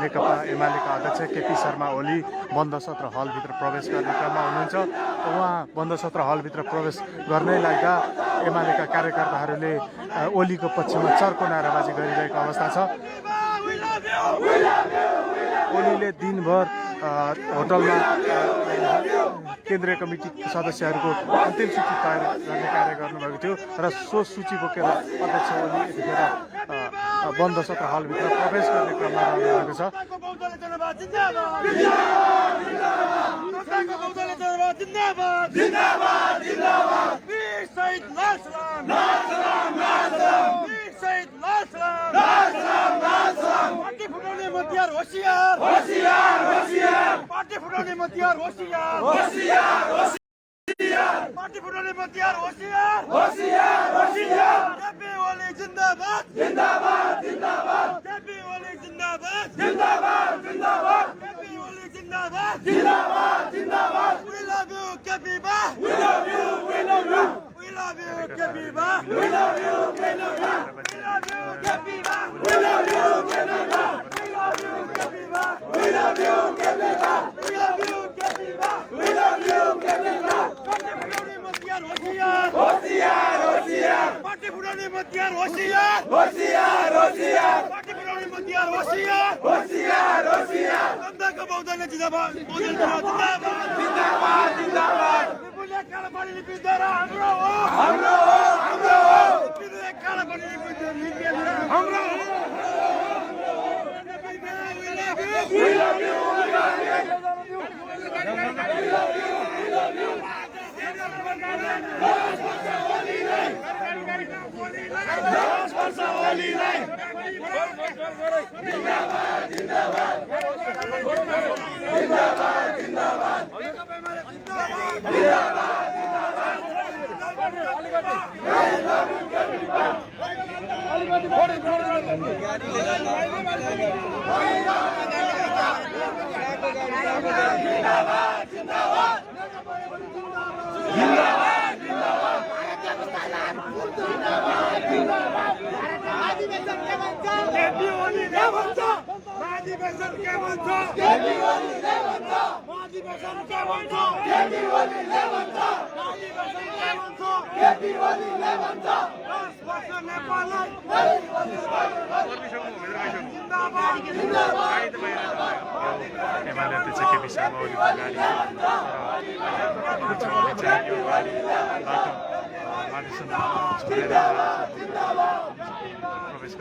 नेकपा एमालेका अध्यक्ष केपी शर्मा ओली बन्द सत्र हलभित्र प्रवेश गर्ने क्रममा हुनुहुन्छ। उहाँ बन्द सत्र हलभित्र प्रवेश गर्नै लाग्दा एमालेका कार्यकर्ताहरूले ओलीको पक्षमा चर्को नाराबाजी गरिरहेको अवस्था छ। ओलीले दिनभर होटलमा केन्द्रीय कमिटी सदस्यहरूको अन्तिम सूची तयार गर्ने कार्य गर्नुभएको थियो र सो सूची बोकेर अध्यक्ष ओली यतिखेर बन्द सत्र हलभित्र प्रवेश गर्ने क्रममा रहनुभएको छ। पार्टी फुटाउने मतियार होशियार पार्टी फुटाउने मतियार होशियार केपी ओली जिंदाबाद केपी ओली जिंदाबाद केपी ओली जिंदाबाद we love you केपी बा we love you केपी बा we love you केपी बा we love you केपी बा we love you केपी बा पार्टी फुटाउने मतियार होशियार पार्टी फुटाउने मतियार होशियार जनताको बहुदल जिन्दाबाद विपुलले कालापानी लिपिद्वारा हाम्रो हो विपुलले कालापानी लिपिद्वारा हाम्रो हो we love you एमाले अध्यक्ष केपी शर्मा ओलीको गाडी प्रवेश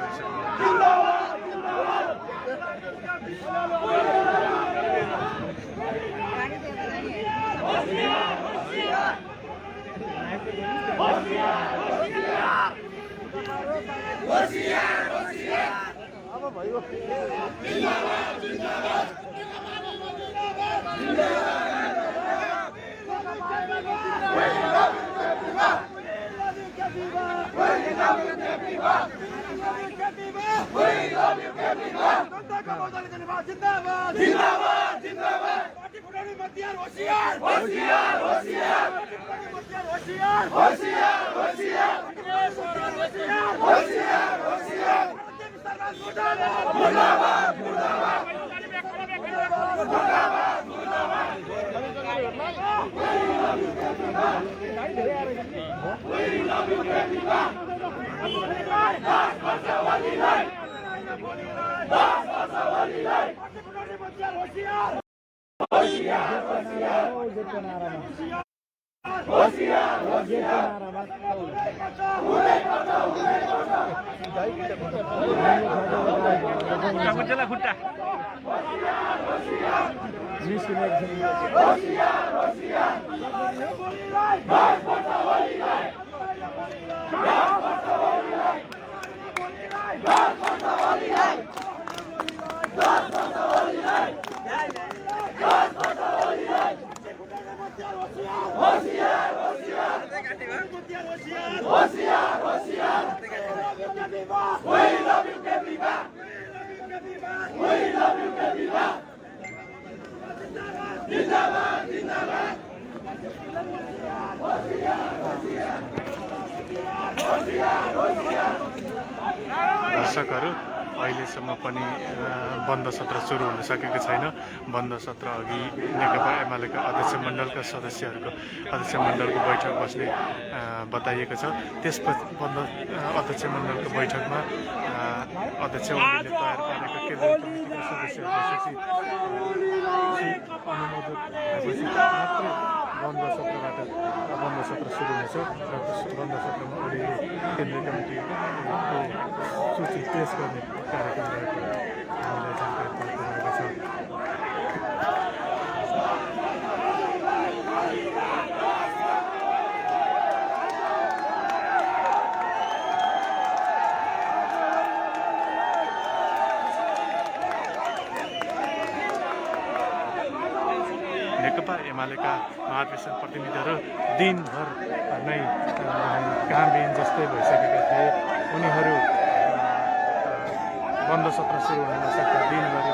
दर्शकहरू अहिलेसम्म पनि बन्द सत्र सुरु हुन सकेको छैन। बन्द सत्र अघि नेकपा एमालेका अध्यक्ष मण्डलका सदस्यहरूको अध्यक्ष मण्डलको बैठक बस्ने बताइएको छ। त्यसपछि बन्द अध्यक्ष मण्डलको बैठकमा अध्यक्ष ओलीले तयार पारेका केन्द्रीय कमिटीका सदस्यहरूको अनुमोदन भएपछि मात्रै बन्द सत्र सुरु हुनेछ र बन्द सत्रमा ओलीले केन्द्रीय कमिटीको सूची पेश गर्ने कार्यक्रम रहेको हामीलाई जानकारी प्राप्त भएको छ। नेकपा एमालेका महाधिवेशन प्रतिनिधिहरू दिनभर नै घामबिन जस्तै भइसकेका थिए। उनीहरू बन्द सत्र सुरु हुन नसक्दा दिनभरि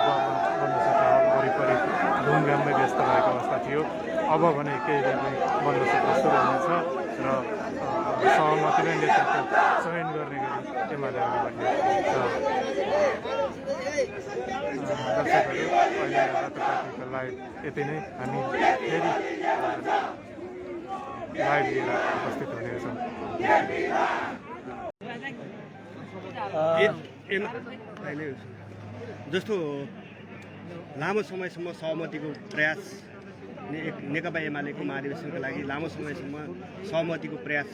बन्द सत्र वरिपरि घुमघाममै व्यस्त भएको अवस्था थियो। अब भने केही बेरमा बन्द सत्र सुरु हुनेछ र सहमति नै नेतृत्व चयन गर्ने गरी एमाले अघि बढ्नेछ। दर्शकहरू, अहिले रातोपाटीको लाइभ यति नै। हामी फेरि लाइभ लिएर उपस्थित हुनेछौँ। जस्तो लामो समयसम्म सहमतिको प्रयास नेकपा एमालेको महाधिवेशनको लागि लामो समयसम्म सहमतिको प्रयास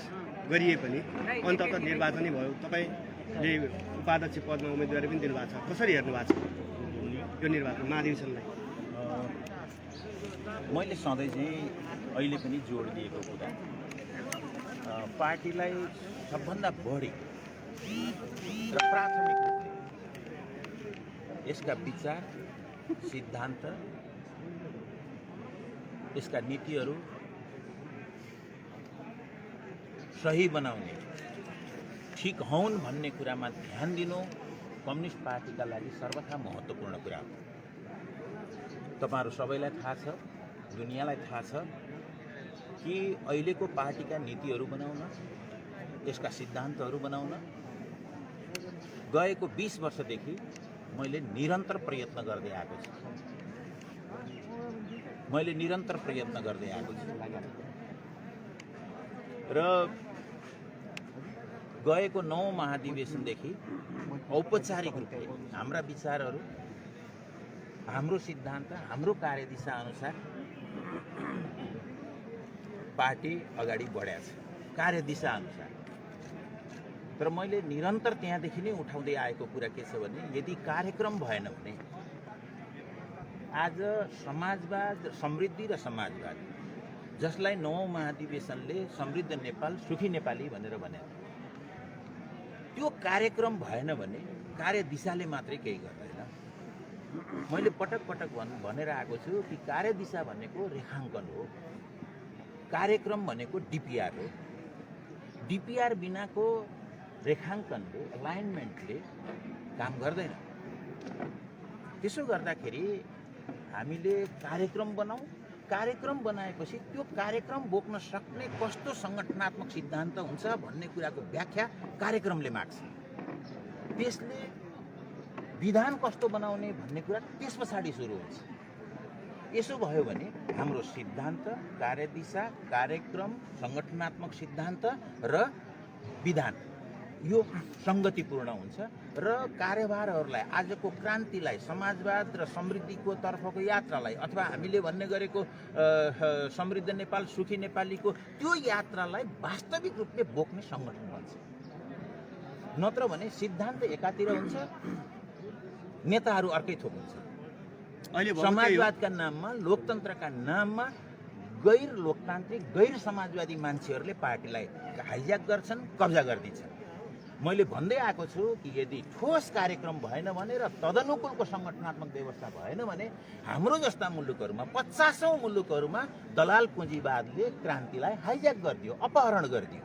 गरिए पनि अन्ततः निर्वाचनै भयो। तपाईँले उपाध्यक्ष पदमा उम्मेदवारी पनि दिनुभएको छ। कसरी हेर्नु भएको छ यो निर्वाचन महाधिवेशनलाई? मैले सधैँ चाहिँ अहिले पनि जोड दिएको कुरा पार्टीलाई सबभन्दा बढी र प्राथमिक रूपले यसका विचार, सिद्धान्त, यसका नीतिहरू सही बनाउने, ठिक हौन् भन्ने कुरामा ध्यान दिनु कम्युनिस्ट पार्टीका लागि सर्वथा महत्त्वपूर्ण कुरा हो। तपाईहरु सबैलाई थाहा छ, दुनियाँलाई थाहा छ कि अहिलेको पार्टीका नीतिहरू बनाउन, यसका सिद्धान्तहरू बनाउन गएको 20 वर्षदेखि मैले निरन्तर प्रयत्न गर्दै आएको छु। र गएको 9 महाधिवेशनदेखि औपचारिक रूपले हाम्रा विचारहरू, हाम्रो सिद्धान्त, हाम्रो कार्यदिशा अनुसार पार्टी अगाडि बढेको छ, कार्यदिशा अनुसार। तर मैले निरन्तर त्यहाँदेखि नै उठाउँदै आएको कुरा के छ भने यदि कार्यक्रम भएन भने आज समाजवाद, समृद्धि र समाजवाद, जसलाई 9 महाधिवेशनले समृद्ध नेपाल, सुखी नेपाली भनेर भने, त्यो कार्यक्रम भएन भने कार्यदिशाले मात्रै केही गर्दैन। मैले पटक पटक भनेर आएको छु कि कार्यदिशा भनेको रेखाङ्कन हो, कार्यक्रम भनेको डिपिआर हो। डिपिआर बिनाको रेखाङ्कनले, अलाइनमेन्टले काम गर्दैन। त्यसो गर्दाखेरि हामीले कार्यक्रम बनाऊ, कार्यक्रम बनाएपछि त्यो कार्यक्रम बोक्न सक्ने कस्तो सङ्गठनात्मक सिद्धान्त हुन्छ भन्ने कुराको व्याख्या कार्यक्रमले माग्छ। त्यसले विधान कस्तो बनाउने भन्ने कुरा त्यस पछाडि सुरु हुन्छ। यसो भयो भने हाम्रो सिद्धान्त, कार्यदिशा, कार्यक्रम, सङ्गठनात्मक सिद्धान्त र विधान यो सङ्गतिपूर्ण हुन्छ र कार्यभारहरूलाई, आजको क्रान्तिलाई, समाजवाद र समृद्धिको तर्फको यात्रालाई, अथवा हामीले भन्ने गरेको समृद्ध नेपाल, सुखी नेपालीको त्यो यात्रालाई वास्तविक रूपले बोक्ने सङ्गठन बन्छ। नत्र भने सिद्धान्त एकातिर हुन्छ, नेताहरू अर्कै थोक हुन्छ। समाजवादका नाममा, लोकतन्त्रका नाममा गैर लोकतान्त्रिक, गैर समाजवादी मान्छेहरूले पार्टीलाई हाइज्याक गर्छन्, कब्जा गरिदिन्छन्। मैले भन्दै आएको छु कि यदि ठोस कार्यक्रम भएन भने र तदनुकूलको सङ्गठनात्मक व्यवस्था भएन भने हाम्रो जस्ता मुलुकहरूमा, 50औं मुलुकहरूमा दलाल पुँजीवादले क्रान्तिलाई हाइज्याक गरिदियो, अपहरण गरिदियो।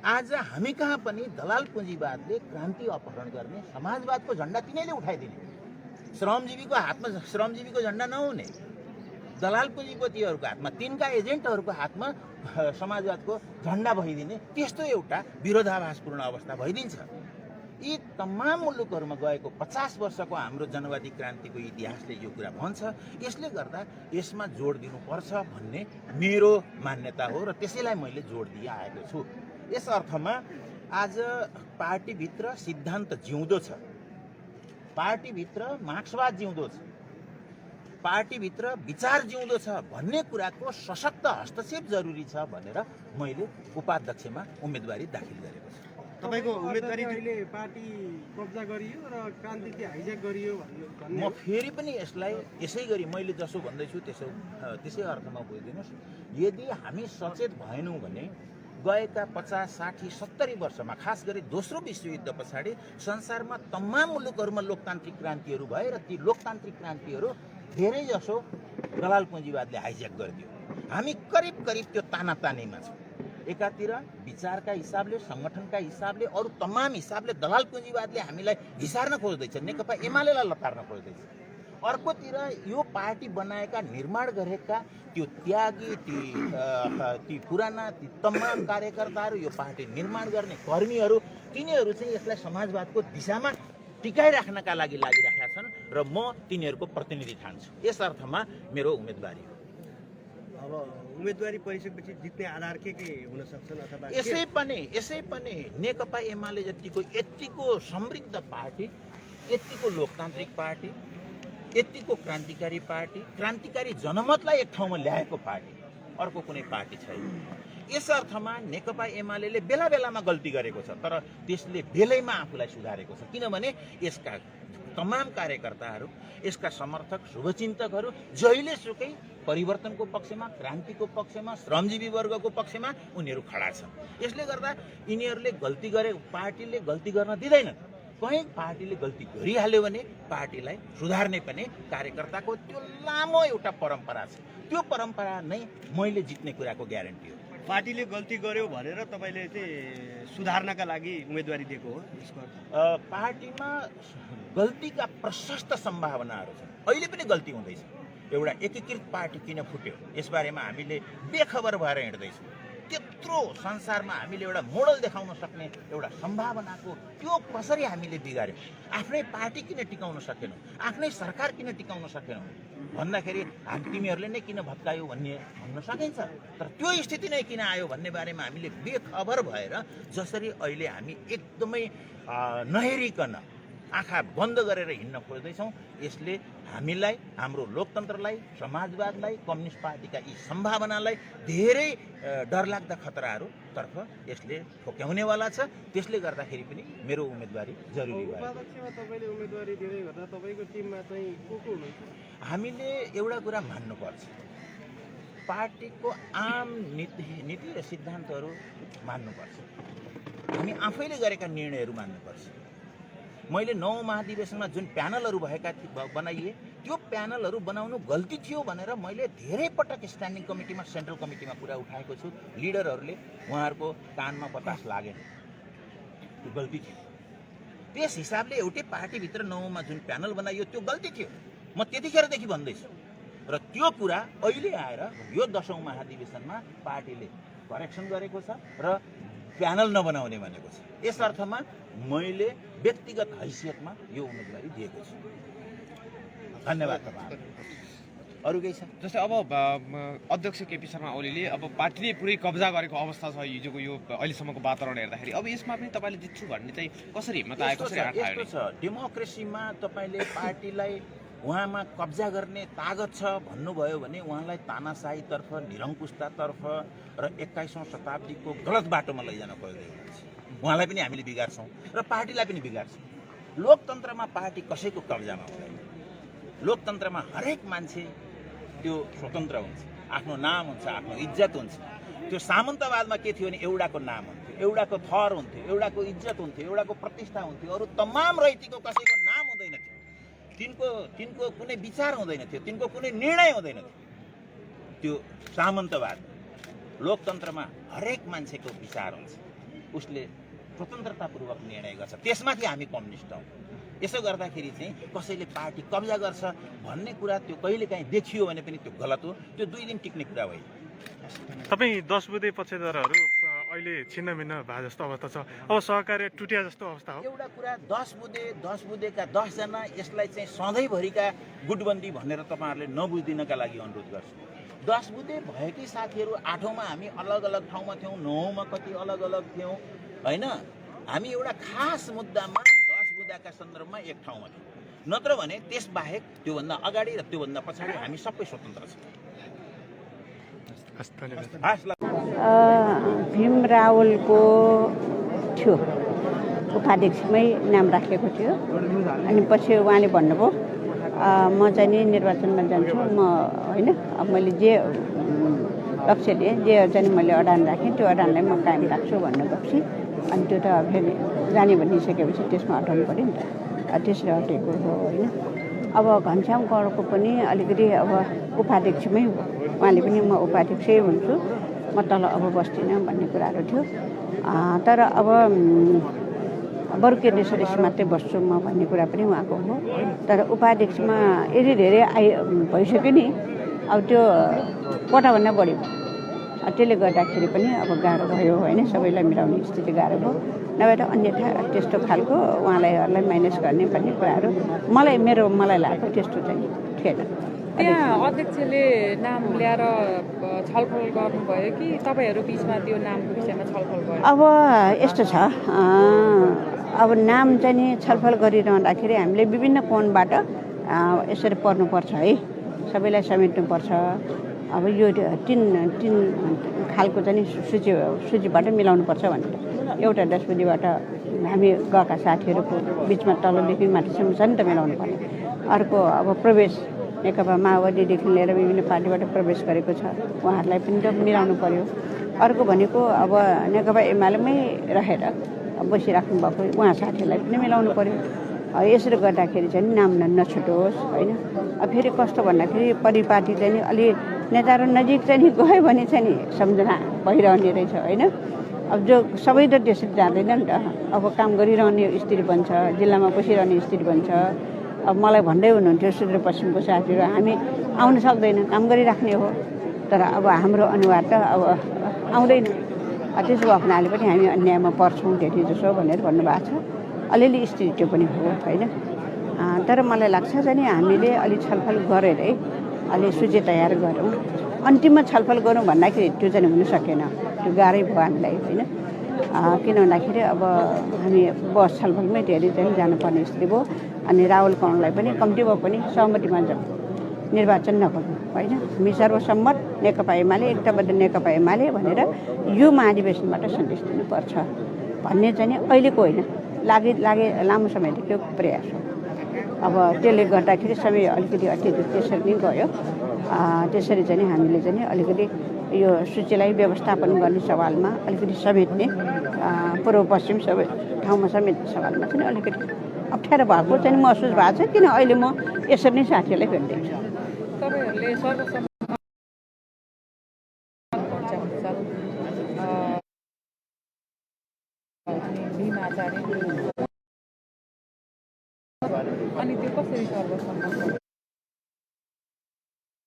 आज हामी कहाँ पनि दलाल पुँजीवादले क्रान्ति अपहरण गर्ने समाजवादको झन्डा तिनीले उठाइदिने, श्रमजीवीको हातमा श्रमजीवीको झन्डा नहुने, दलाल पुँजीपतिहरूको हातमा, तिनका एजेन्टहरूको हातमा समाजवादको झन्डा भइदिने, त्यस्तो एउटा विरोधाभासपूर्ण अवस्था भइदिन्छ। यी तमाम मुलुकहरूमा गएको 50 वर्षको हाम्रो जनवादी क्रान्तिको इतिहासले यो कुरा भन्छ। यसले गर्दा यसमा जोड दिनुपर्छ भन्ने मेरो मान्यता हो र त्यसैलाई मैले जोड दिइ आएको छु। यस अर्थमा आज पार्टीभित्र सिद्धान्त जिउँदो छ, पार्टीभित्र मार्क्सवाद जिउँदो छ, पार्टीभित्र विचार जिउँदो छ भन्ने कुराको सशक्त हस्तक्षेप जरुरी छ भनेर मैले उपाध्यक्षमा उम्मेदवारी दाखिल गरेको छु। तपाईँको उम्मेदवारी अहिले पार्टी कब्जा गरियो र क्रान्ति चाहिँ हाइज्याक गरियो भन्ने म फेरि पनि यसलाई यसै गरी मैले जसो भन्दैछु त्यसै अर्थमा बुझिदिनुहोस्। यदि हामी सचेत भएनौँ भने गएका 50, 60, 70 वर्षमा खास गरी दोस्रो विश्वयुद्ध पछाडि संसारमा तमाम मुलुकहरूमा लोकतान्त्रिक क्रान्तिहरू भए र ती लोकतान्त्रिक क्रान्तिहरू धेरै जसो दलाल पुँजीवादले हाइज्याक गरिदियो। हामी करिब त्यो तानातानीमा छौँ। एकातिर विचारका हिसाबले, सङ्गठनका हिसाबले, अरू तमाम हिसाबले दलाल पुँजीवादले हामीलाई घिसार्न खोज्दैछ, नेकपा एमालेलाई लतार्न खोज्दैछ। अर्कोतिर यो पार्टी बनाएका, निर्माण गरेका त्यो त्यागी, ती पुराना ती तमाम कार्यकर्ताहरू, यो पार्टी निर्माण गर्ने कर्मीहरू, तिनीहरू चाहिँ यसलाई समाजवादको दिशामा टिकाइराख्नका लागि लागिरहेका छन् र म तिनीहरूको प्रतिनिधि ठान्छु। यस अर्थमा मेरो उम्मेदवारी हो। अब उम्मेदवारी परिसकेपछि जित्ने आधार के हुन सक्छन् अथवा यसै पनि नेकपा एमाले यतिको समृद्ध पार्टी, यतिको लोकतान्त्रिक पार्टी, यतिको क्रान्तिकारी पार्टी, क्रान्तिकारी जनमतलाई एक ठाउँमा ल्याएको पार्टी अर्को कुनै पार्टी छैन। यस अर्थमा नेकपा एमाले बेला बेलामा गल्ती गरेको छ, तर त्यसले बेलैमा आफूलाई सुधारेको छ। किनभने यसका तमाम कार्यकर्ताहरू, यसका समर्थक, शुभचिन्तकहरू जहिलेसुकै परिवर्तनको पक्षमा, क्रान्तिको पक्षमा, श्रमजीवी वर्गको पक्षमा उनीहरू खडा छन्। यसले गर्दा यिनीहरूले गल्ती गरे, पार्टीले गल्ती गर्न दिँदैनन्। कहीँ पार्टीले गल्ती गरिहाल्यो भने पार्टीलाई सुधार्ने पनि कार्यकर्ताको त्यो लामो एउटा परम्परा छ। त्यो परम्परा नै मैले जित्ने कुराको ग्यारेन्टी हो। पार्टीले गल्ती गर्यो भनेर तपाईँले चाहिँ सुधार्नका लागि उम्मेदवारी दिएको हो? यसको पार्टीमा गल्तीका प्रशस्त सम्भावनाहरू छन्। अहिले पनि गल्ती हुँदैछ। एउटा एकीकृत पार्टी किन फुट्यो यसबारेमा हामीले बेखबर भएर हिँड्दैछौँ। त्यत्रो संसारमा हामीले एउटा मोडल देखाउन सक्ने एउटा सम्भावनाको त्यो कसरी हामीले बिगार्यौँ? आफ्नै पार्टी किन टिकाउन सकेनौँ? आफ्नै सरकार किन टिकाउन सकेनौँ भन्दाखेरि तिमीहरूले नै किन भत्कायो भन्न सकिन्छ। तर त्यो स्थिति नै किन आयो भन्ने बारेमा हामीले बेखबर भएर जसरी अहिले हामी एकदमै नहेरिकन आँखा बन्द गरेर हिँड्न खोज्दैछौँ, यसले हामीलाई, हाम्रो लोकतन्त्रलाई, समाजवादलाई, कम्युनिस्ट पार्टीका यी सम्भावनालाई धेरै डरलाग्दा खतराहरूतर्फ यसले ठोक्याउनेवाला छ। त्यसले गर्दाखेरि पनि मेरो उम्मेदवारी जरुरी भयो। उपाध्यक्षमा तपाईँले उम्मेदवारी दिँदै गर्दा तपाईँको टिममा चाहिँ को हुनुहुन्छ? हामीले एउटा कुरा मान्नुपर्छ, पार्टीको आम नीति र सिद्धान्तहरू मान्नुपर्छ। हामी आफैले गरेका निर्णयहरू मान्नुपर्छ। मैले 9 महाधिवेशनमा जुन प्यानलहरू बनाइए त्यो प्यानलहरू बनाउनु गल्ती थियो भनेर मैले धेरै पटक स्ट्यान्डिङ कमिटीमा, सेन्ट्रल कमिटीमा कुरा उठाएको छु। लिडरहरूले उहाँहरूको कानमा बतास लागेन, त्यो गल्ती थियो। त्यस हिसाबले एउटै पार्टीभित्र 9मा जुन प्यानल बनाइयो त्यो गल्ती थियो, म त्यतिखेरदेखि भन्दैछु। र त्यो कुरा अहिले आएर यो 10औं महाधिवेशनमा पार्टीले करेक्सन गरेको छ र प्यानल नबनाउने भनेको छ। यस अर्थमा मैले व्यक्तिगत हैसियतमा यो उम्मेदवारी दिएको छु। धन्यवाद तपाईहरु। अरु केही छ? जस्तै अब अध्यक्ष केपी शर्मा ओलीले अब पार्टीले पुरै कब्जा गरेको अवस्था छ हिजोको यो अहिलेसम्मको वातावरण हेर्दाखेरि। अब यसमा पनि तपाईले जित्छु भन्ने चाहिँ कसरी हिम्मत आयो, कसरी आँट आयो? यस्तो छ, डेमोक्रेसीमा तपाईले पार्टीलाई उहाँमा कब्जा गर्ने तागत छ भन्नुभयो भने उहाँलाई तानाशाहीतर्फ, निरङ्कुशतातर्फ र 21औं शताब्दीको गलत बाटोमा लैजान खोज्दै हुनुहुन्छ। उहाँलाई पनि हामीले बिगार्छौँ र पार्टीलाई पनि बिगार्छौँ। लोकतन्त्रमा पार्टी कसैको कब्जामा हुँदैन। लोकतन्त्रमा हरेक मान्छे त्यो स्वतन्त्र हुन्छ, आफ्नो नाम हुन्छ, आफ्नो इज्जत हुन्छ। त्यो सामन्तवादमा के थियो भने एउटाको नाम हुन्थ्यो, एउटाको थर हुन्थ्यो, एउटाको इज्जत हुन्थ्यो, एउटाको प्रतिष्ठा हुन्थ्यो, अरू तमाम रैतीको कसैको नाम हुँदैन थियो, तिनको कुनै विचार हुँदैन थियो, तिनको कुनै निर्णय हुँदैन थियो। त्यो सामन्तवाद। लोकतन्त्रमा हरेक मान्छेको विचार हुन्छ, उसले स्वतन्त्रतापूर्वक निर्णय गर्छ। त्यसमाथि हामी कम्युनिस्ट हौँ। यसो गर्दाखेरि चाहिँ कसैले पार्टी कब्जा गर्छ भन्ने कुरा त्यो कहिलेकाहीँ देखियो भने पनि त्यो गलत हो। त्यो 2 दिन टिक्ने कुरा होइन। तपाईँ 10 बुँदे पक्षधरहरू अहिले छिन्नभिन्न भए जस्तो अवस्था छ। अब सहकार्य टुटिया जस्तो अवस्था हो। एउटा कुरा 10 बुँदेका 10 जना यसलाई चाहिँ सधैँभरिका गुटबन्दी भनेर तपाईँहरूले नबुझिदिनका लागि अनुरोध गर्छु। 10 बुँदे भएकै साथीहरू 8औँमा हामी अलग अलग ठाउँमा थियौँ, 9औँमा कति अलग अलग थियौँ होइन। हामी एउटा खास मुद्दामा 10 बुँदाका सन्दर्भमा एक ठाउँमा थियौँ, नत्र भने त्यसबाहेक त्योभन्दा अगाडि र त्योभन्दा पछाडि हामी सबै स्वतन्त्र छौँ। भीम रावलको थियो उपाध्यक्षमै नाम राखेको थियो। अनि पछि उहाँले भन्नुभयो म चाहिँ नि निर्वाचनमा जान्छु, म होइन अब मैले जे लक्ष्य लिएँ, जे चाहिँ मैले अडान राखेँ त्यो अडानलाई म कायम राख्छु भन्नुभएपछि अनि त्यो त फेरि जाने भनिसकेपछि त्यसमा हटाउनु पऱ्यो नि त, त्यसले हटेको हो होइन। अब घनश्याम कौरको पनि अलिकति अब उपाध्यक्षमै हो, उहाँले पनि म उपाध्यक्षै हुन्छु, म तल अब बस्दिनँ भन्ने कुराहरू थियो। तर अब बरु केन्द्रीय सदस्य मात्रै बस्छु म भन्ने कुरा पनि उहाँको हो। तर उपाध्यक्षमा यति धेरै भइसक्यो नि, अब त्यो कोटाभन्दा बढी भयो। त्यसले गर्दाखेरि पनि अब गाह्रो भयो होइन, सबैलाई मिलाउने स्थिति गाह्रो भयो। नभए त अन्यथा त्यस्तो खालको उहाँलाई माइनस गर्ने भन्ने कुराहरू मलाई लागेको त्यस्तो चाहिँ थिएन। त्यहाँ अध्यक्षले नाम ल्याएर छलफल गर्नुभयो कि तपाईँहरू बिचमा त्यो नामको विषयमा छलफल भयो? अब यस्तो छ, अब नाम चाहिँ नि छलफल गरिरहँदाखेरि हामीले विभिन्न कोणबाट यसरी पर्नुपर्छ है, सबैलाई समेट्नुपर्छ। अब यो तीन खालको चाहिँ सूचीबाट मिलाउनुपर्छ भनेर एउटा 10 बुँदेबाट हामी गएका साथीहरूको बिचमा तलदेखि माथिसम्म छ नि त मिलाउनु पर्ने। अर्को अब प्रवेश नेकपा माओवादीदेखि लिएर विभिन्न पार्टीबाट प्रवेश गरेको छ, उहाँहरूलाई पनि त मिलाउनु पर्यो। अर्को भनेको अब नेकपा एमालेमै रहेर बसिराख्नु भएको उहाँ साथीहरूलाई पनि मिलाउनु पर्यो। यसरी गर्दाखेरि चाहिँ नाम नछुटोस् होइन। अब फेरि कस्तो भन्दाखेरि परिपाटी चाहिँ नि अलि नेताहरू नजिक चाहिँ नि गयो भने चाहिँ नि सम्झना भइरहने रहेछ होइन। अब जो सबै त त्यसरी जाँदैन नि त, अब काम गरिरहने स्थिति बन्छ, जिल्लामा बसिरहने स्थिति बन्छ। अब मलाई भन्दै हुनुहुन्थ्यो सुदूरपश्चिमको साथीहरू हामी आउन सक्दैन, काम गरिराख्ने हो, तर अब हाम्रो अनुहार त अब आउँदैन। त्यसो भएको हुनाले पनि हामी अन्यायमा पर्छौँ त्यति जसो भनेर भन्नुभएको छ। अलिअलि स्थिति त्यो पनि हो होइन। तर मलाई लाग्छ चाहिँ नि हामीले अलि छलफल गरेरै अलि सूची तयार गरौँ, अन्तिममा छलफल गरौँ भन्दाखेरि त्यो चाहिँ हुन सकेन, त्यो गाह्रै भयो हामीलाई होइन। किन भन्दाखेरि अब हामी बस छलफलमै धेरै चाहिँ जानुपर्ने स्थिति भयो। अनि राहुल कौरलाई पनि कम्ती भयो पनि सहमतिमा जाउँ, निर्वाचन नगर्नु होइन। हामी सर्वसम्मत नेकपा एमाले एकताबद्ध नेकपा एमाले भनेर यो महाधिवेशनबाट सन्देश दिनुपर्छ भन्ने चाहिँ नि अहिलेको होइन, लामो समयदेखि प्रयास हो। अब त्यसले गर्दाखेरि समय अलिकति अत्यधिक त्यसरी नै गयो। त्यसरी चाहिँ हामीले चाहिँ अलिकति यो सूचीलाई व्यवस्थापन गर्ने सवालमा अलिकति समेट्ने, पूर्व पश्चिम सबै ठाउँमा समेट्ने सवालमा चाहिँ अलिकति अप्ठ्यारो भएको चाहिँ महसुस भएको छ। किन अहिले म यसरी नै साथीहरूलाई भेट्दैछु। तपाईँहरूले सर्वसम्मत भीम आचार्य अनि त्यो कसरी सर्वसम्मत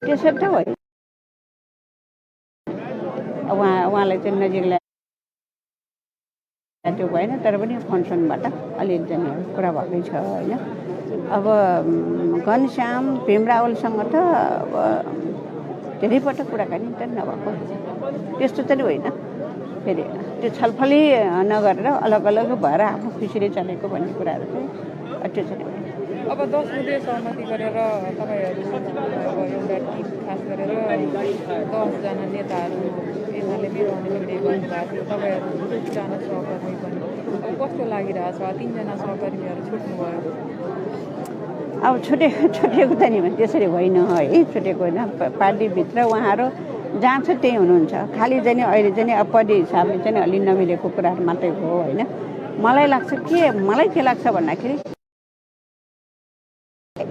त्यसरी त होइन, उहाँलाई चाहिँ नजिक त्यो भएन, तर पनि फङ्सनबाट अलिअलि चाहिँ कुरा भएकै छ होइन। अब घनश्याम भीम रावलसँग त अब धेरैपटक कुराकानी त नभएको त्यस्तो चाहिँ होइन। फेरि त्यो छलफलै नगरेर अलग अलग भएर आफ्नो खुसीले चलेको भन्ने कुराहरू चाहिँ त्यो चाहिँ अब 10 बुँदे सहमति गरेर तपाईँहरू एउटा टिम खास गरेर 10 जना नेताहरू एमालेमै रहने निर्णय गर्नुभएको थियो। तपाईँहरू 2 जना सहकर्मी पनि अब कस्तो लागिरहेछ? 3 जना सहकर्मीहरू छुट्नुभयो। अब छुटेको त नि त्यसरी होइन है, छुटेको होइन। पार्टीभित्र उहाँहरू जहाँ छ त्यही हुनुहुन्छ। खालि चाहिँ अहिले चाहिँ अब पदे हिसाबले चाहिँ अलि नमिलेको कुराहरू मात्रै हो होइन। मलाई के लाग्छ भन्दाखेरि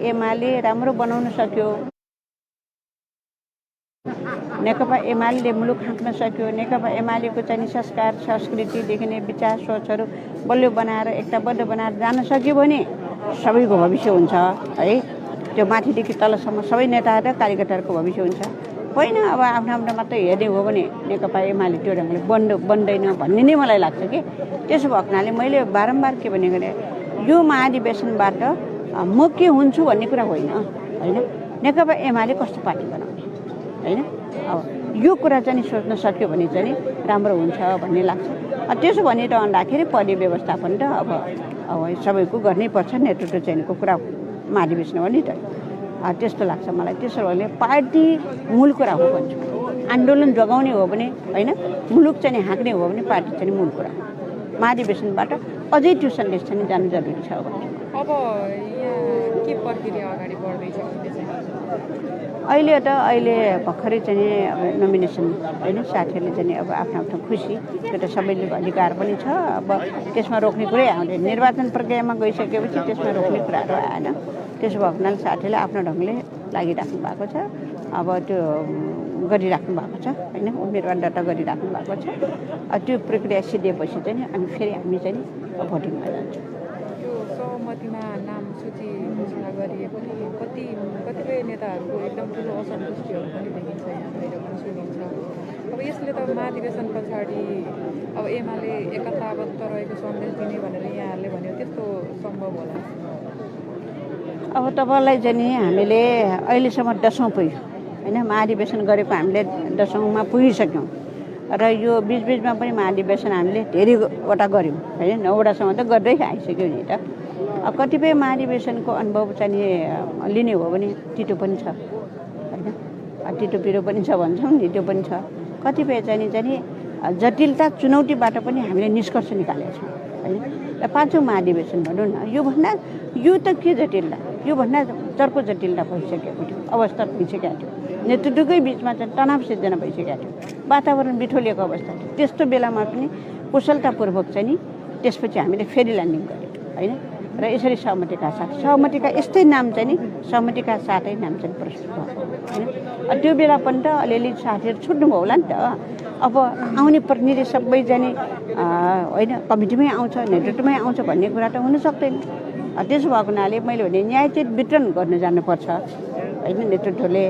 एमाले राम्रो बनाउन सक्यो, नेकपा एमाले मुलुक हाँक्न सक्यो, नेकपा एमालेको चाहिँ संस्कार संस्कृतिदेखि नै विचार सोचहरू बलियो बनाएर एकताबद्ध बनाएर जान सक्यो भने सबैको भविष्य हुन्छ है। त्यो माथिदेखि तलसम्म सबै नेता र कार्यकर्ताहरूको भविष्य हुन्छ। होइन अब आफ्नो आफ्नो मात्रै हेर्ने हो भने नेकपा एमाले त्यो ढङ्गले बन्दैन भन्ने नै मलाई लाग्छ कि। त्यसो भएको हुनाले मैले बारम्बार के भनेको भने यो महाधिवेशनबाट म के हुन्छु भन्ने कुरा होइन होइन, नेकपा एमाले कस्तो पार्टी बनाउने होइन, अब यो कुरा चाहिँ सोच्न सक्यो भने चाहिँ राम्रो हुन्छ भन्ने लाग्छ। त्यसो भनिरहँदाखेरि पद व्यवस्थापन त अब सबैको गर्नै पर्छ, नेतृत्व चयनको कुरा महाधिवेशन हो नि त, त्यस्तो लाग्छ मलाई। त्यसो भने पार्टी मूल कुरा हो भन्छु, आन्दोलन जगाउने हो भने होइन, मुलुक चाहिँ हाँक्ने हो भने पार्टी चाहिँ मूल कुरा हो। महाधिवेशनबाट अझै त्यो सन्देश चाहिँ जानु जरुरी छ भन्छु। अब यहाँ के प्रक्रिया अगाडि बढ्दैछ अहिले भर्खरै चाहिँ अब नोमिनेसन होइन, साथीहरूले चाहिँ अब आफ्नो आफ्नो खुसी, त्यो त सबैले अधिकार पनि छ। अब त्यसमा रोक्ने कुरै आउँदैन, निर्वाचन प्रक्रियामा गइसकेपछि त्यसमा रोक्ने कुराहरू आएन। त्यसो भएको हुनाले साथीहरूले आफ्नो ढङ्गले लागिराख्नु भएको छ, अब त्यो गरिराख्नु भएको छ होइन, उम्मेदवार दर्ता गरिराख्नु भएको छ। त्यो प्रक्रिया सिद्धिएपछि चाहिँ अनि फेरि हामी चाहिँ भोटिङमा जान्छौँ। यो सहमतिमा नाम सूची घोषणा गरिए पनि कतिपय नेताहरूको एकदम ठुलो असन्तुष्टिहरू पनि देखिन्छ, यहाँ बाहिर पनि सुनिन्छ। अब यसले त महाधिवेशन पछाडि अब एमाले एकताबद्ध रहेको सन्देश दिने भनेर यहाँहरूले भन्यो, त्यस्तो सम्भव होला? अब तपाईँलाई चाहिँ नि हामीले अहिलेसम्म 10औँ पुग्यो होइन, महाधिवेशन गरेको हामीले 10औँमा पुगिसक्यौँ र यो बिचबिचमा पनि महाधिवेशन हामीले धेरैवटा गऱ्यौँ होइन, 9वटासम्म त गर्दै आइसक्यो नि त। अब कतिपय महाधिवेशनको अनुभव चाहिँ लिने हो भने तितो पनि छ होइन, तितो पिरो पनि छ भन्छौँ नि, त्यो पनि छ। कतिपय चाहिँ जटिलता चुनौतीबाट पनि हामीले निष्कर्ष निकालेका छौँ होइन। र 5औँ महाधिवेशन भनौँ न, यो त के जटिलता, योभन्दा चर्को जटिलता भइसकेको थियो, अवस्था भइसकेको थियो, नेतृत्वकै बिचमा चाहिँ तनाव सिर्जना भइसकेको थियो, वातावरण बिठोलिएको अवस्था थियो। त्यस्तो बेलामा पनि कुशलतापूर्वक चाहिँ नि त्यसपछि हामीले फेरि ल्यान्डिङ गऱ्यौँ होइन। र यसरी सहमतिका यस्तै नाम चाहिँ नि सहमतिका साथै नाम चाहिँ प्रस्तुत भएको होइन। त्यो बेला पनि त अलिअलि साथीहरू छुट्नुभयो होला नि त। अब आउने प्रतिनिधि सबै चाहिँ होइन कमिटीमै आउँछ, नेतृत्वमै आउँछ भन्ने कुरा त हुन सक्दैन। त्यसो भएको हुनाले मैले भने न्यायोचित वितरण गर्न जानुपर्छ होइन, नेतृत्वले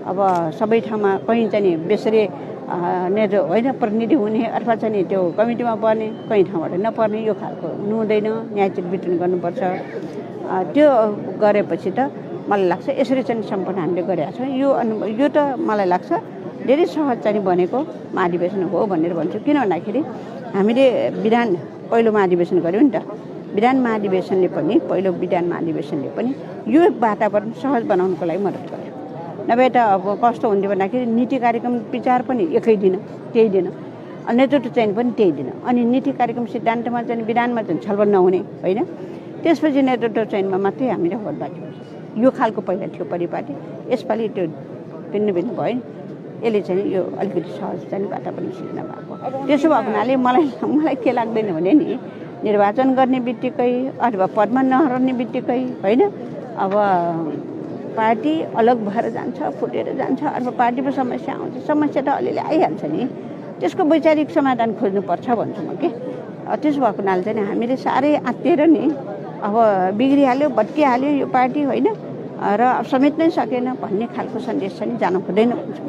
अब सबै ठाउँमा कहीँ चाहिँ बेसरी होइन प्रतिनिधि हुने अथवा चाहिँ त्यो कमिटीमा पर्ने, कहीँ ठाउँबाट नपर्ने, यो खालको हुनु हुँदैन, न्यायोचित वितरण गर्नुपर्छ। त्यो गरेपछि त मलाई लाग्छ यसरी चाहिँ सम्पन्न हामीले गरेका छौँ। यो त मलाई लाग्छ धेरै सहज चाहिँ बनेको महाधिवेशन हो भनेर भन्छु। किन भन्दाखेरि हामीले विधान पहिलो महाधिवेशन गऱ्यौँ नि त, विधान महाधिवेशनले पनि यो वातावरण सहज बनाउनको लागि मद्दत गर्यो। नभए त अब कस्तो हुन्थ्यो भन्दाखेरि नीति कार्यक्रम विचार पनि एकै दिन त्यही दिन, नेतृत्व चयन पनि त्यही दिन, अनि नीति कार्यक्रम सिद्धान्तमा चाहिँ विधानमा चाहिँ छलफल नहुने होइन, त्यसपछि नेतृत्व चयनमा मात्रै हामीले होडबाजी हुन्छ। यो खालको पहिला थियो परिपाटी, यसपालि त्यो भिन्न भयो नि, यसले चाहिँ यो अलिकति सहज चाहिँ वातावरण सिर्जना भएको। त्यसो भएको हुनाले मलाई के लाग्दैन भने नि निर्वाचन गर्ने बित्तिकै अथवा पदमा नहर्ने बित्तिकै होइन, अब पार्टी अलग भएर जान्छ, फुटेर जान्छ, अथवा पार्टीमा समस्या आउँछ, समस्या त अलिअलि आइहाल्छ नि, त्यसको वैचारिक समाधान खोज्नुपर्छ भन्छु म कि। त्यसो भएको हुनाले चाहिँ हामीले साह्रै आत्तिएर नि अब बिग्रिहाल्यो, भत्किहाल्यो यो पार्टी होइन, र समेट्नै सकेन भन्ने खालको सन्देश चाहिँ जानु हुँदैन भन्छु।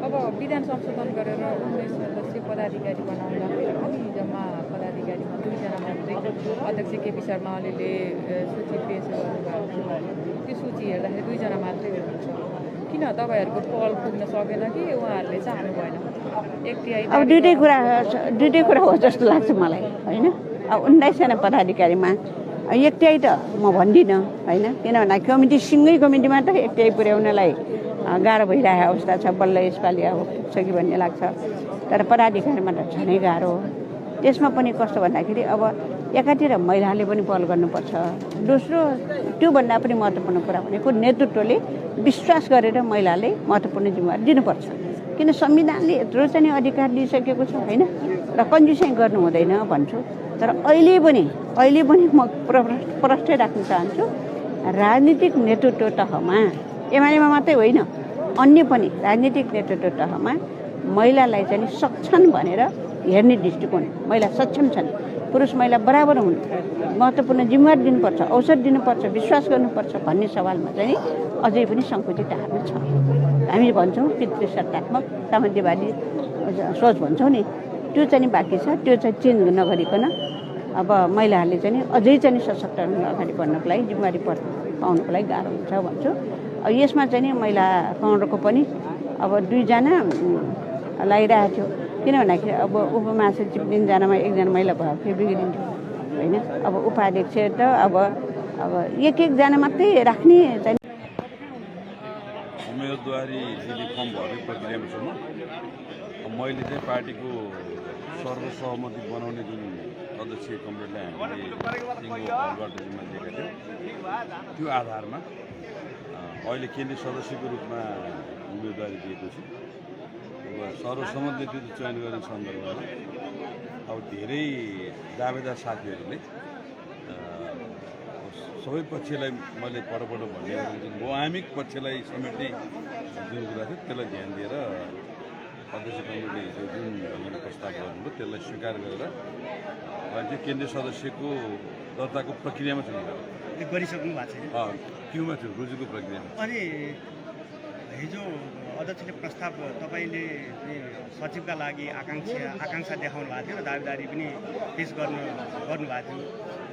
अब विधान संशोधन गरेर 19 सदस्यीय पदाधिकारी बनाउँदाखेरि पनि जम्मा पदाधिकारीमा 2जना मात्रै अध्यक्ष केपी शर्मा ओलीले सूची पेश गर्नुभएको, त्यो सूची हेर्दाखेरि 2जना मात्रै हुनुहुन्छ। किन तपाईँहरूको पहल पुग्न सकेन कि उहाँहरूले चाहनु भएन? अब दुइटै कुरा हो जस्तो लाग्छ मलाई होइन। अब 19जना पदाधिकारीमा एकट्याइ त म भन्दिनँ होइन, किनभने सँगै कमिटीमा त एकट्याइ पुर्याउनलाई गाह्रो भइरहेको अवस्था छ। बल्ल यसपालि अब पुग्छ कि भन्ने लाग्छ, तर पदाधिकारीमा त झनै गाह्रो हो। त्यसमा पनि कस्तो भन्दाखेरि अब एकातिर महिलाले पनि पहल गर्नुपर्छ, दोस्रो त्योभन्दा पनि महत्त्वपूर्ण कुरा भनेको नेतृत्वले विश्वास गरेर महिलाले महत्त्वपूर्ण जिम्मेवारी दिनुपर्छ। किन संविधानले यत्रो चाहिँ अधिकार दिइसकेको छ होइन, र कन्जुसाइ गर्नु हुँदैन भन्छु। तर अहिले पनि म प्रश्न राख्न चाहन्छु, राजनीतिक नेतृत्व तहमा एमालेमा मात्रै होइन, अन्य पनि राजनीतिक नेतृत्व तहमा महिलालाई चाहिँ सक्छन् भनेर हेर्ने दृष्टिकोण, महिला सक्षम छन् पुरुष महिला बराबर हुन्, महत्त्वपूर्ण जिम्मेवारी दिनुपर्छ, अवसर दिनुपर्छ, विश्वास गर्नुपर्छ भन्ने सवालमा चाहिँ अझै पनि सङ्कुचित धारणा छ। हामी भन्छौँ पितृसत्तात्मक सामन्त्यवादी सोच भन्छौँ नि, त्यो चाहिँ बाँकी छ। त्यो चाहिँ चेन्ज नगरिकन अब महिलाहरूले चाहिँ अझै चाहिँ सशक्त अगाडि बढ्नको लागि जिम्मेवारी पाउनको लागि गाह्रो हुन्छ भन्छु। अब यसमा चाहिँ महिला काउन्टरको पनि अब 2 जना लागिरहेको थियो, किन भन्दाखेरि अब उपमहासचिव 3 जनामा 1 जना महिला भयो फेरि बिग्रिन्थ्यो होइन। अब उपाध्यक्ष त अब 1 जना मात्रै राख्ने चाहिँ उम्मेदवारी लिने फर्म भर्ने प्रक्रियामा छु म। मैले चाहिँ पार्टीको सर्वसहमति बनाउने जुन अध्यक्षीय कमिटीलाई हामीले सिङ्गो हलबाट जिम्मा दिएका थियौँ, त्यो आधारमा अहिले केन्द्रीय सदस्यको रूपमा उम्मेदवारी दिएको छु। सर्वसम्मतले त्यो चयन गर्ने सन्दर्भमा अब धेरै दावेदार साथीहरूले सबै पक्षलाई मैले पटक भन्ने जुन बहुआमिक पक्षलाई समेट्ने जुन कुरा थियो त्यसलाई ध्यान दिएर अध्यक्ष कमिटीले जुन प्रस्ताव गर्नुभयो त्यसलाई स्वीकार गरेर चाहिँ केन्द्रीय सदस्यको दर्ताको प्रक्रियामा छु। गरिसक्नु भएको छ क्युमा छु, रुजुको प्रक्रियामा। अनि हिजो अध्यक्षले प्रस्ताव तपाईँले सचिवका लागि आकाङ्क्षा देखाउनु भएको थियो र दावेदारी पनि पेस गर्नुभएको थियो,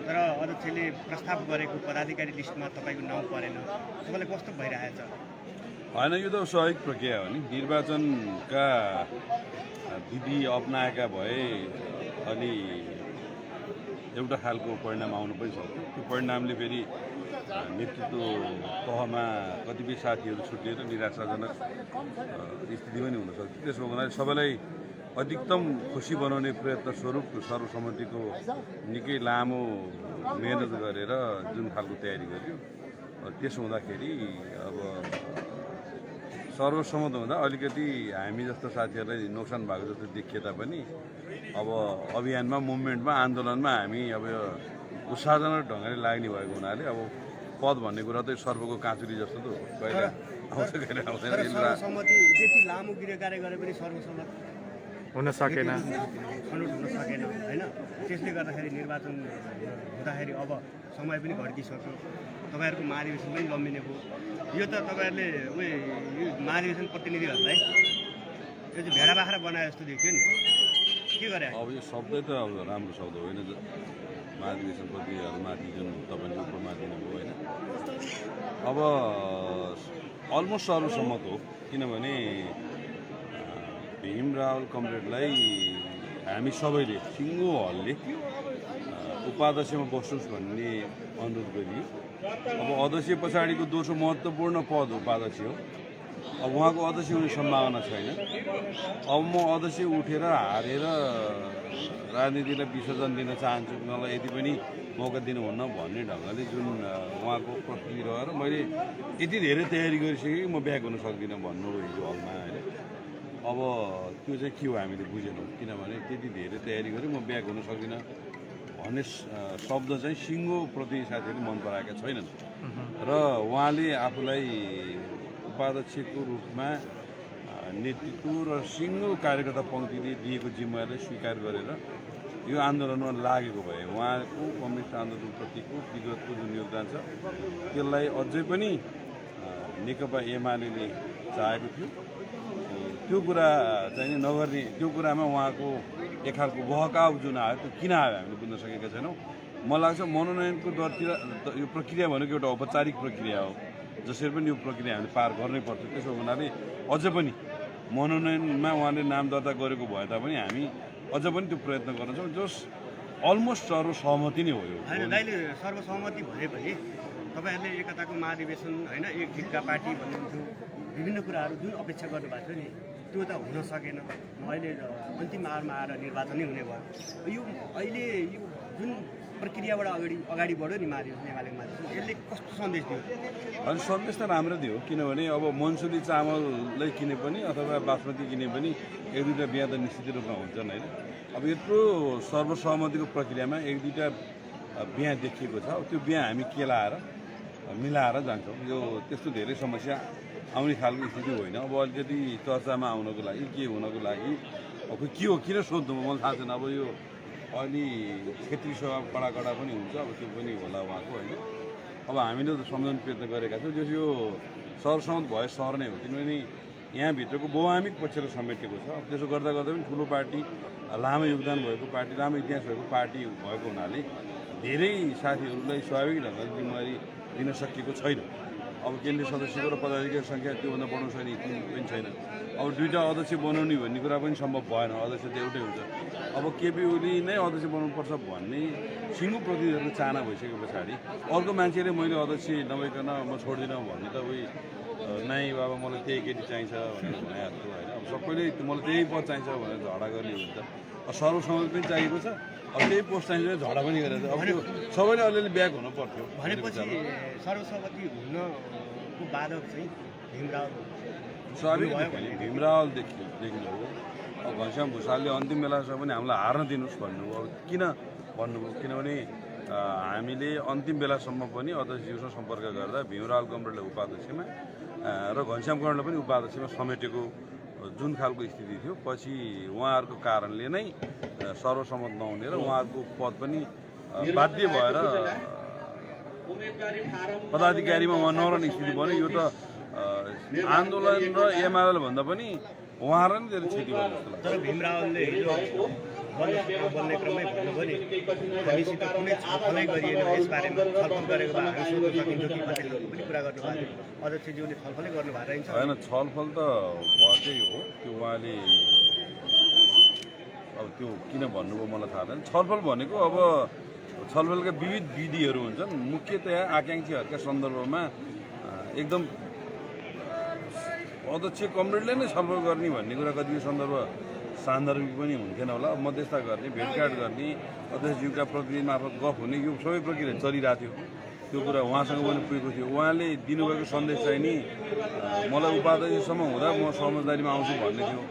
तर अध्यक्षले प्रस्ताव गरेको पदाधिकारी लिस्टमा तपाईँको नाउँ परेन। तपाईँलाई कस्तो भइरहेछ? होइन, यो त स्वाभाविक प्रक्रिया हो नि। निर्वाचनका विधि अपनाएका भए अनि एउटा खालको परिणाम आउनु पनि सक्छ। त्यो परिणामले फेरि नेतृत्व तहमा कतिपय साथीहरू छुटिएर निराशाजनक स्थिति पनि हुनसक्छ। त्यसो हुनाले सबैलाई अधिकतम खुसी बनाउने प्रयत्न स्वरूप सर्वसम्मतिको निकै लामो मेहनत गरेर जुन खालको तयारी गर्यो, त्यसो हुँदाखेरि अब सर्वसम्मत हुँदा अलिकति हामी जस्तो साथीहरूलाई नोक्सान भएको जस्तो देखिए तापनि अब अभियानमा, मुभमेन्टमा, आन्दोलनमा हामी अब उत्साहजनक ढङ्गले लाग्ने भएको हुनाले अब पद भन्ने कुरा त सर्वको काँचुरी जस्तो त कहिले आउँछ कहिले आउँदैन। सर्वसम्मति त्यति लामो गृहकार्य गरे पनि सर्वसम्मत हुन सकेन, छनौट हुन सकेन होइन। त्यसले गर्दाखेरि निर्वाचन हुँदाखेरि अब समय पनि घड्किसक्यो, तपाईँहरूको महाधिवेशन पनि लम्बिने भयो। यो त तपाईँहरूले यो महाधिवेशन प्रतिनिधिहरूलाई यो चाहिँ भेडा बाख्रा बनाए जस्तो देखियो नि, के गरे? अब यो शब्दै त अब राम्रो शब्द होइन। महाधिवेशन प्रतिनिधिहरूमाथि जुन तपाईँले उपमा दिनुभयो होइन, अब अलमोस्ट सर्वसम्मत हो। किनभने भीम रावल कमरेडलाई हामी सबैले सिङ्गो हलले उपाध्यक्षमा बस्नुहोस् भन्ने अनुरोध गरियो। अब अध्यक्ष पछाडिको दोस्रो महत्त्वपूर्ण पद उपाध्यक्ष हो। अब उहाँको अध्यक्ष हुने सम्भावना छैन। अब म अध्यक्ष उठेर हारेर राजनीतिलाई विसर्जन दिन चाहन्छु, मलाई यति पनि मौका दिनुहुन्न भन्ने ढङ्गले जुन उहाँको प्रस्तुति रहेर मैले यति धेरै तयारी गरिसकेँ कि म ब्याक हुन सक्दिनँ भन्नुभयो हिजो हलमा होइन। अब त्यो चाहिँ के हो हामीले बुझेनौँ, किनभने त्यति धेरै तयारी गरेँ म ब्याक हुन सक्दिनँ भन्ने शब्द चाहिँ सिङ्गो प्रति साथीहरूले मन पराएका छैनन् र उहाँले आफूलाई उपाध्यक्षको रूपमा नेतृत्व र सिङ्गो कार्यकर्ता पङ्क्तिले दिएको जिम्मेवारीलाई स्वीकार गरेर यो आन्दोलनमा लागेको भए उहाँको कम्युनिस्ट आन्दोलनप्रतिको विगतको जुन योगदान छ त्यसलाई अझै पनि नेकपा एमाले चाहेको थियो। त्यो कुरा चाहिँ नगर्ने, त्यो कुरामा उहाँको एक खालको बहकाउ जुन आयो त्यो किन आयो हामीले बुझ्न सकेका छैनौँ। मलाई लाग्छ मनोनयनको दरतिर यो प्रक्रिया भनेको एउटा औपचारिक प्रक्रिया हो, जसरी पनि यो प्रक्रिया हामीले पार गर्नै पर्छ। त्यसो हुनाले अझ पनि मनोनयनमा उहाँले नाम दर्ता गरेको भए तापनि हामी अझ पनि त्यो प्रयत्न गर्छौँ जस अलमोस्ट सर्वसहमति नै हो। यो होइन दाइले सर्वसहमति भए पनि तपाईँहरूले एकताको महाधिवेशन होइन, एक ढिक्का पार्टी भन्नुहुन्थ्यो, विभिन्न कुराहरू जुन अपेक्षा गर्नुभएको थियो नि त्यो त हुन सकेन। अहिले अन्तिम आवरमा आएर निर्वाचन नै हुने भयो। यो अहिले यो जुन प्रक्रियाबाट अगाडि बढ्यो नि महाधिवेशन एमालेको महाधिवेशन, यसले कस्तो सन्देश दियो? अनि सन्देश त राम्रो दियो, किनभने अब मनसुली चामलै किने पनि अथवा बासमती किने पनि एक दुईवटा बिहा त निश्चित रूपमा हुन्छन् होइन। अब यत्रो सर्वसहमतिको प्रक्रियामा एक दुईवटा बिहा देखिएको छ, त्यो बिहा हामी केलाएर मिलाएर जान्छौँ। यो त्यस्तो धेरै समस्या आउने खालको स्थिति होइन। अब अलिकति चर्चामा आउनको लागि के हुनको लागि अब के हो, किन सोध्नु मलाई थाहा छैन। अब यो अलि क्षेत्रीय सभा कडा पनि हुन्छ, अब त्यो पनि होला उहाँको होइन। अब हामीले त सम्झाउने प्रयत्न गरेका छौँ, जस यो सहरसम्म भए सहर नै हो, किनभने यहाँभित्रको बहुआमिक पक्षलाई समेटेको छ। अब त्यसो गर्दा पनि ठुलो पार्टी, लामो योगदान भएको पार्टी, लामो इतिहास भएको पार्टी भएको हुनाले धेरै साथीहरूलाई स्वाभाविक ढङ्गले जिम्मेवारी दिन सकिएको छैन। अब केन्द्रीय सदस्यको र पदाधिकारी सङ्ख्या त्योभन्दा बढाउनु छैन, पनि छैन। अब दुईवटा अध्यक्ष बनाउने भन्ने कुरा पनि सम्भव भएन, अध्यक्ष त एउटै हुन्छ। अब केपी ओली नै अध्यक्ष बनाउनुपर्छ भन्ने सिङ्गो प्रतिनिधिहरूको चाहना भइसके पछाडि अर्को मान्छेले मैले अध्यक्ष नभइकन म छोड्दिनँ भन्ने त उही नाइ बाबा मलाई त्यही केटी चाहिन्छ भनेर भनिहाल्छु होइन। अब सबैले मलाई त्यही पद चाहिन्छ भनेर झगडा गर्ने हुन्छ। सर्वसम्मति पनि चाहिएको छ, अब त्यही पोस्ट चाहिन्छ भने झगडा पनि गरेर अब त्यो सबैले अलिअलि ब्याक हुनु पर्थ्यो। भनेपछि सर्वसम्मति हुनको बाधक चाहिँ भीमराव स्वाभाविक भीमराव देखिनु हो। अब घनश्याम भुषालले अन्तिम बेलासम्म पनि हामीलाई हार्न दिनुहोस् भन्नुभयो। अब किन भन्नुभयो? किनभने हामीले अन्तिम बेलासम्म पनि अध्यक्षज्यूसँग सम्पर्क गर्दा भीमराव कमरेडलाई उपाध्यक्षमा र घनश्याम कमरेडलाई पनि उपाध्यक्षमा समेटेको जुन खालको स्थिति थियो, पछि उहाँहरूको कारणले नै सर्वसम्मत नहुने र उहाँहरूको पद पनि बाध्य भएर पदाधिकारीमा उहाँ नरहने स्थिति बन्यो। यो त आन्दोलन र एमाले भन्दा पनि उहाँहरू नै धेरै क्षति भयो जस्तो लाग्छ। तर भीमरावले हिजो बोल्ने क्रममै भन्नुभयो नि, हामीसित कुनै छलफलै गरिएन, यसबारेमा छलफल गरेको भए हामी सोध्न सकिन्थ्यो कि भन्ने पनि कुरा गर्नुभएको थियो। अध्यक्षज्यूले छलफलै गर्नुभएको रहेछ होइन, छलफल त भएकै हो। त्यो उहाँले अब त्यो किन भन्नुभयो मलाई थाहा छैन। छलफल भनेको अब छलफलका विविध विधिहरू हुन्छन्। मुख्यतया आकाङ्क्षीहरूका सन्दर्भमा एकदम अध्यक्ष कमरेडले नै छलफल गर्ने भन्ने कुरा कतिपय सन्दर्भ सान्दर्भिक पनि हुन्थेन होला। मध्यस्थता गर्ने, भेटघाट गर्ने, अध्यक्षज्यूका प्रतिनिधि मार्फत गफ हुने, यो सबै प्रक्रिया चलिरहेको थियो। त्यो कुरा उहाँसँग पनि पुगेको थियो। उहाँले दिनुभएको सन्देश चाहिँ नि मलाई उपाध्यक्षसम्म हुँदा म समझदारीमा आउँछु भन्ने थियो।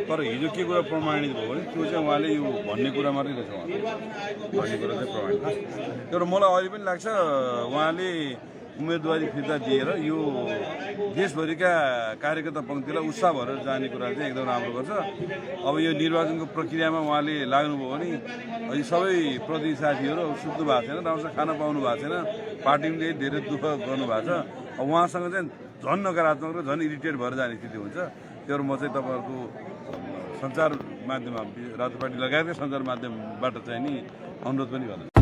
तर हिजो के कुरा प्रमाणित भयो भने त्यो चाहिँ उहाँले यो भन्ने कुरा मात्रै रहेछ, उहाँले भन्ने कुरा चाहिँ प्रमाणित। तर मलाई अहिले पनि लाग्छ उहाँले उम्मेदवारी फिर्ता दिएर यो देशभरिका कार्यकर्ता पङ्क्तिलाई उत्साह भएर जाने कुरा चाहिँ एकदम राम्रो गर्छ। अब यो निर्वाचनको प्रक्रियामा उहाँले लाग्नुभयो भने अहिले सबै प्रतिनिधि साथीहरू सुत्नु भएको छैन, राम्रोसँग खाना पाउनु भएको छैन, पार्टीले धेरै दुःख गर्नुभएको छ। अब उहाँसँग चाहिँ झन् नकारात्मक र झन् इरिटेट भएर जाने स्थिति हुन्छ। त्यो म चाहिँ तपाईँहरूको सञ्चार माध्यममा, रातो पार्टी लगायतका सञ्चार माध्यमबाट चाहिँ नि अनुरोध पनि गर्छु।